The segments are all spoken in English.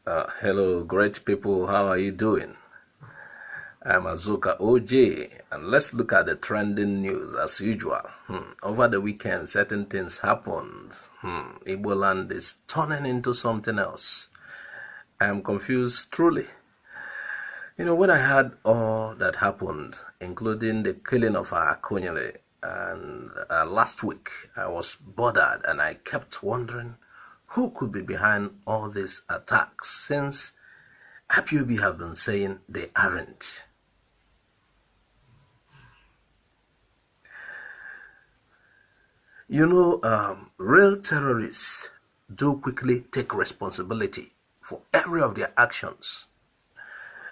Hello, great people. How are you doing? I'm Azuka OJ, and let's look at the trending news as usual. Over the weekend, certain things happened. Igbo land is turning into something else. I am confused, truly. When I heard all that happened, including the killing of our Akonyele, and last week, I was bothered and I kept wondering who could be behind all these attacks, since IPOB have been saying they aren't. Real terrorists do quickly take responsibility for every of their actions.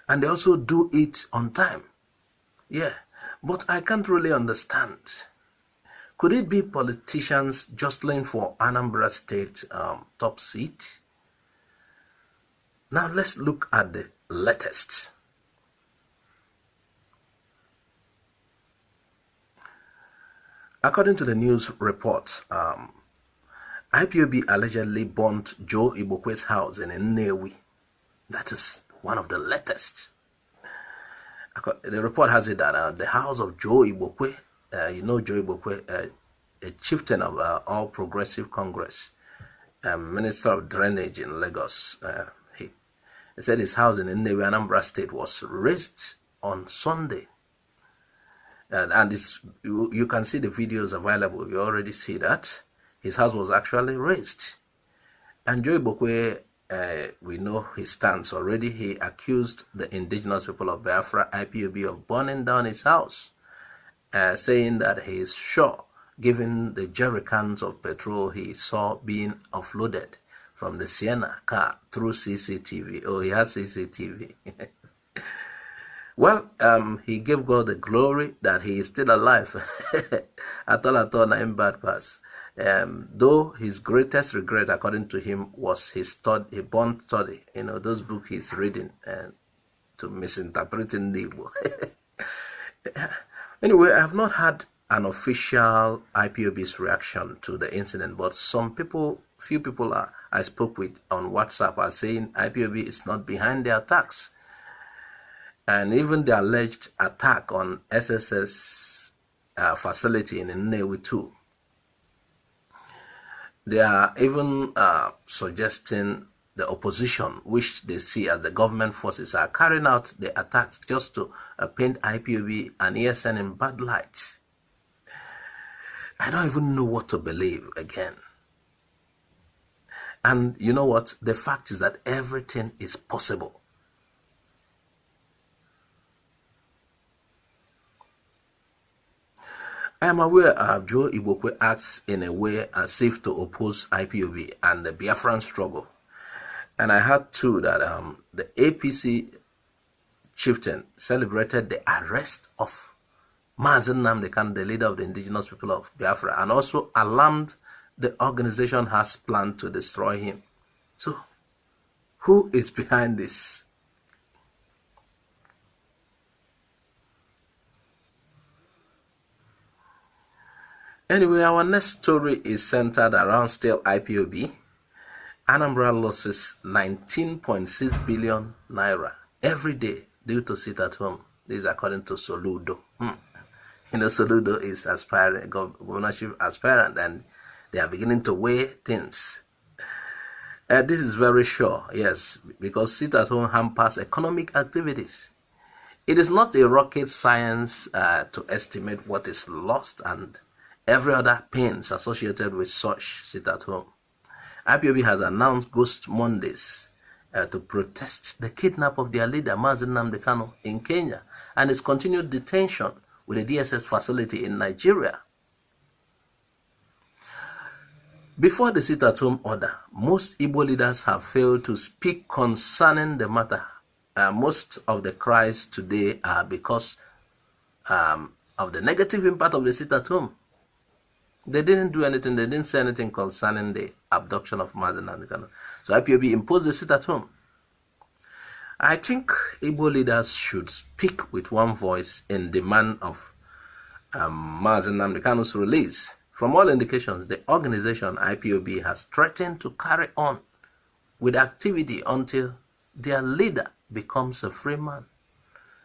And they also do it on time. Yeah, but I can't really understand. Could it be politicians jostling for Anambra State top seat? Now let's look at the latest. According to the news report, IPOB allegedly burnt Joe Igbokwe's house in Nnewi. That is one of the latest. The report has it that the house of Joe Igbokwe, Joe Igbokwe, a chieftain of All Progressive Congress, Minister of Drainage in Lagos, he said his house in Nnewi, Anambra State, was razed on Sunday. And you can see the videos available. You already see that his house was actually razed. And Joe Igbokwe, we know his stance already. He accused the indigenous people of Biafra, IPOB, of burning down his house, saying that he is sure, given the jerrycans of petrol he saw being offloaded from the Sienna car through CCTV. Oh, he has CCTV. Well, he gave God the glory that he is still alive. At all, nine bad pass. Though his greatest regret, according to him, was his study, he burnt study. Those books he's reading to misinterpreting the Igbo. Anyway, I have not had an official IPOB's reaction to the incident, but few people I spoke with on WhatsApp are saying IPOB is not behind the attacks. And even the alleged attack on SSS facility in Nnewi too. They are even suggesting the opposition, which they see as the government forces, are carrying out the attacks just to paint IPOB and ESN in bad light. I don't even know what to believe again. And you know what? The fact is that everything is possible. I am aware Joe Igbokwe acts in a way as if to oppose IPOB and the Biafran struggle. And I heard too that the APC chieftain celebrated the arrest of Mazen Namdekan, the leader of the indigenous people of Biafra, and also alarmed the organization has planned to destroy him. So, who is behind this? Anyway, our next story is centered around still IPOB. Anambra loses 19.6 billion naira every day due to sit at home. This is according to Soludo. Soludo is aspiring, governorship aspirant, and they are beginning to weigh things. This is very sure, yes, because sit at home hampers economic activities. It is not a rocket science to estimate what is lost and every other pains associated with such sit at home. IPOB has announced Ghost Mondays to protest the kidnap of their leader, Mazen Namdekano, in Kenya, and his continued detention with a DSS facility in Nigeria. Before the sit at home order, most Igbo leaders have failed to speak concerning the matter. Most of the cries today are because of the negative impact of the sit at home. They didn't do anything. They didn't say anything concerning the abduction of Mazen Namdekano. So IPOB imposed the sit at home. I think Igbo leaders should speak with one voice in demand of Mazen Namdekano's release. From all indications, the organization IPOB has threatened to carry on with activity until their leader becomes a free man.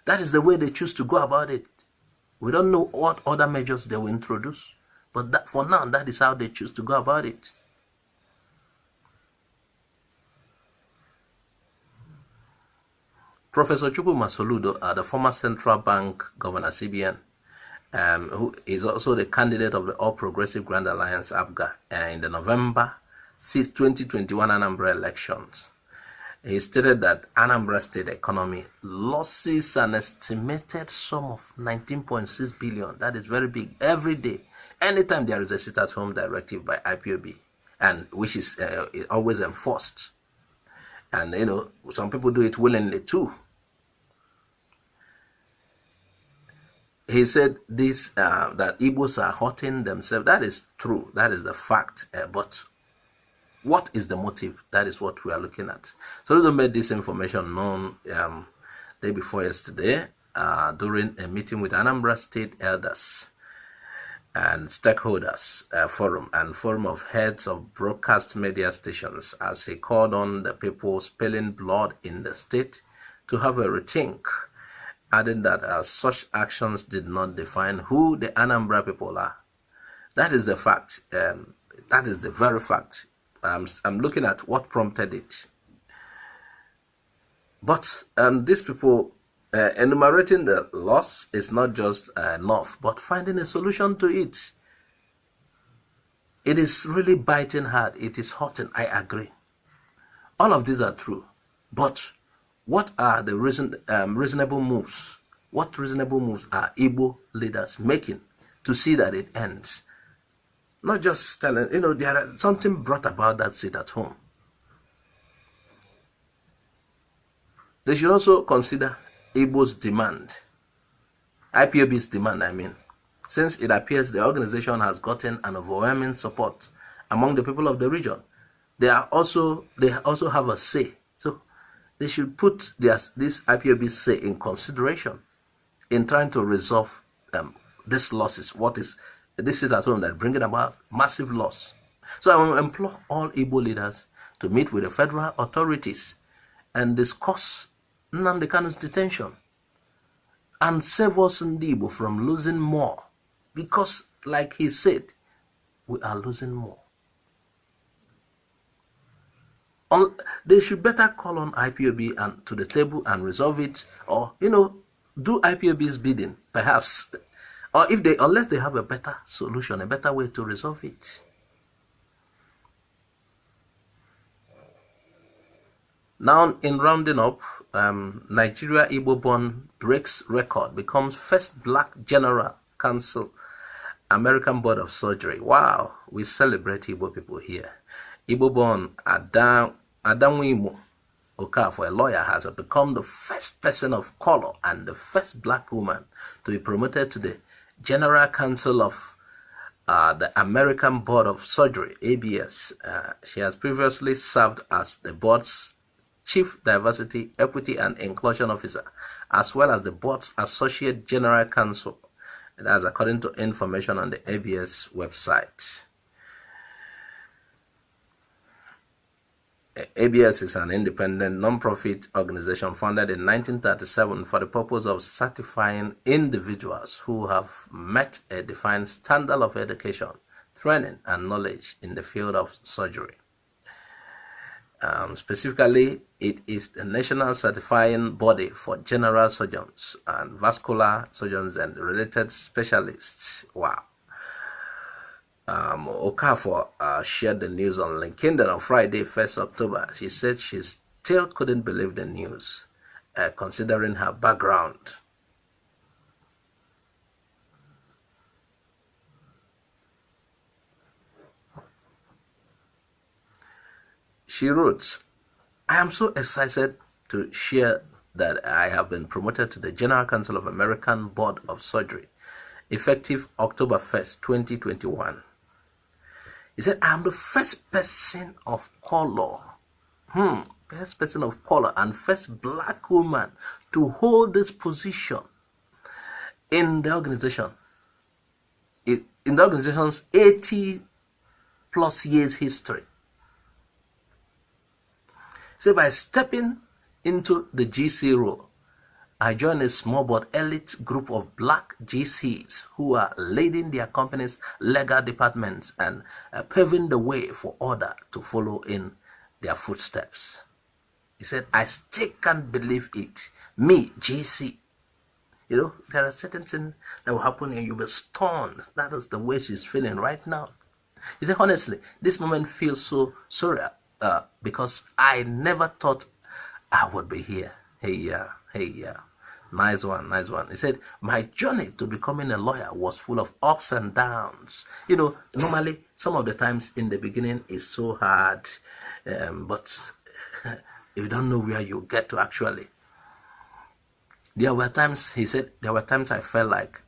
That is the way they choose to go about it. We don't know what other measures they will introduce, but that, for now, that is how they choose to go about it. Professor Chukwuma Soludo, the former Central Bank Governor CBN, who is also the candidate of the All Progressive Grand Alliance APGA in the November 6, 2021 Anambra elections. He stated that Anambra state economy losses an estimated sum of 19.6 billion. That is very big. Every day, anytime there is a sit-at-home directive by IPOB, and which is always enforced. And, you know, some people do it willingly too. He said this, that Igbos are hurting themselves. That is true. That is the fact. But what is the motive? That is what we are looking at. Soludo made this information known day before yesterday during a meeting with Anambra State elders and stakeholders forum of heads of broadcast media stations, as he called on the people spilling blood in the state to have a rethink, adding that such actions did not define who the Anambra people are. That is the fact. That is the very fact. I'm looking at what prompted it. But these people enumerating the loss is not just enough, but finding a solution to it. It is really biting hard. It is hurting. I agree. All of these are true. But what are the reasonable moves? What reasonable moves are Igbo leaders making to see that it ends? Not just telling, you know, there is something brought about that sit at home. They should also consider Igbo's demand, IPOB's demand, I mean, since it appears the organization has gotten an overwhelming support among the people of the region. They also have a say. So they should put this IPOB say in consideration in trying to resolve these losses. What is this is at home that bringing about massive loss. So I will implore all Igbo leaders to meet with the federal authorities and discuss Nnamdi Kanu's detention and save us in Igbo from losing more, because like he said, we are losing more. They should better call on IPOB and to the table and resolve it, or, you know, do IPOB's bidding, perhaps. Or unless they have a better solution, a better way to resolve it. Now, in rounding up, Nigeria Igbo-born breaks record, becomes first black general counsel, American Board of Surgery. Wow, we celebrate Igbo people here. Igbo-born Adamwimo Okafor, a lawyer, has become the first person of color and the first black woman to be promoted to the General Counsel of the American Board of Surgery, ABS. She has previously served as the board's Chief Diversity, Equity and Inclusion Officer, as well as the board's Associate General Counsel. That's according to information on the ABS website. ABS is an independent non-profit organization founded in 1937 for the purpose of certifying individuals who have met a defined standard of education, training, and knowledge in the field of surgery. Specifically, it is the national certifying body for general surgeons and vascular surgeons and related specialists. Wow. Okafor shared the news on LinkedIn on Friday, 1st October. She said she still couldn't believe the news, considering her background. She wrote, "I am so excited to share that I have been promoted to the General Counsel of American Board of Surgery, effective October 1st, 2021. He said, I am the first person of color, first person of color and first black woman to hold this position in the organization. In the organization's 80 plus years history. So by stepping into the GC role, I joined a small but elite group of black GCs who are leading their company's legal departments and paving the way for others to follow in their footsteps. He said, I still can't believe it. Me, GC. You know, there are certain things that will happen and you'll be stunned. That is the way she's feeling right now. He said, honestly, this moment feels so surreal because I never thought I would be here. Hey, yeah. Nice one. He said, my journey to becoming a lawyer was full of ups and downs. You know, normally, some of the times in the beginning is so hard, but you don't know where you get to actually. There were times, he said, I felt like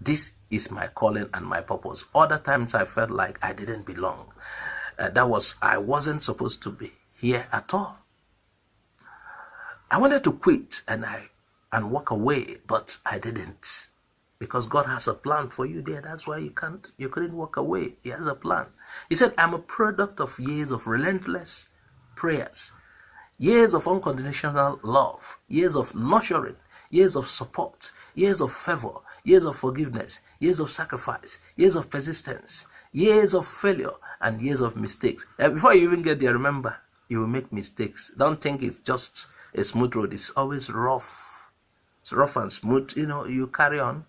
this is my calling and my purpose. Other times I felt like I didn't belong. I wasn't supposed to be here at all. I wanted to quit and walk away, but I didn't. Because God has a plan for you there. That's why you couldn't walk away. He has a plan. He said, I'm a product of years of relentless prayers, years of unconditional love, years of nurturing, years of support, years of favor, years of forgiveness, years of sacrifice, years of persistence, years of failure, and years of mistakes. Before you even get there, remember, you will make mistakes. Don't think it's just a smooth road. It's always rough. It's rough and smooth. You know, you carry on.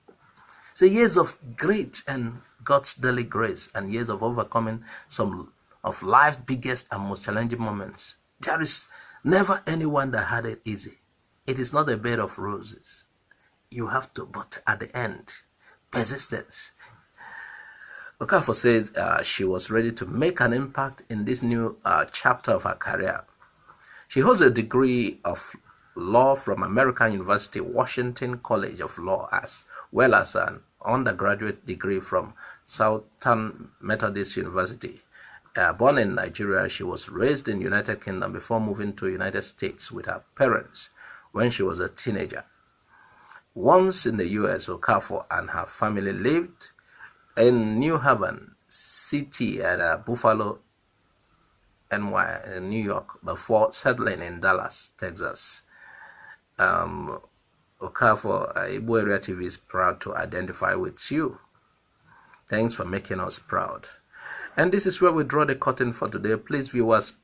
So years of great and God's daily grace, and years of overcoming some of life's biggest and most challenging moments. There is never anyone that had it easy. It is not a bed of roses. You have to, but at the end, persistence. Okafor says she was ready to make an impact in this new chapter of her career. She holds a degree of law from American University, Washington College of Law, as well as an undergraduate degree from Southern Methodist University. Born in Nigeria, she was raised in the United Kingdom before moving to the United States with her parents when she was a teenager. Once in the U.S., Okafor and her family lived in New Haven City at Buffalo, NY, in New York, before settling in Dallas, Texas. Okafor, Igbo Area TV is proud to identify with you. Thanks for making us proud. And this is where we draw the curtain for today. Please, viewers,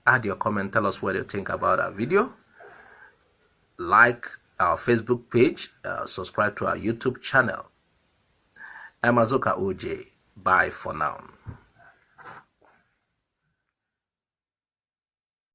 add your comment. Tell us what you think about our video. Like our Facebook page. Subscribe to our YouTube channel. I'm Azoka OJ. Bye for now.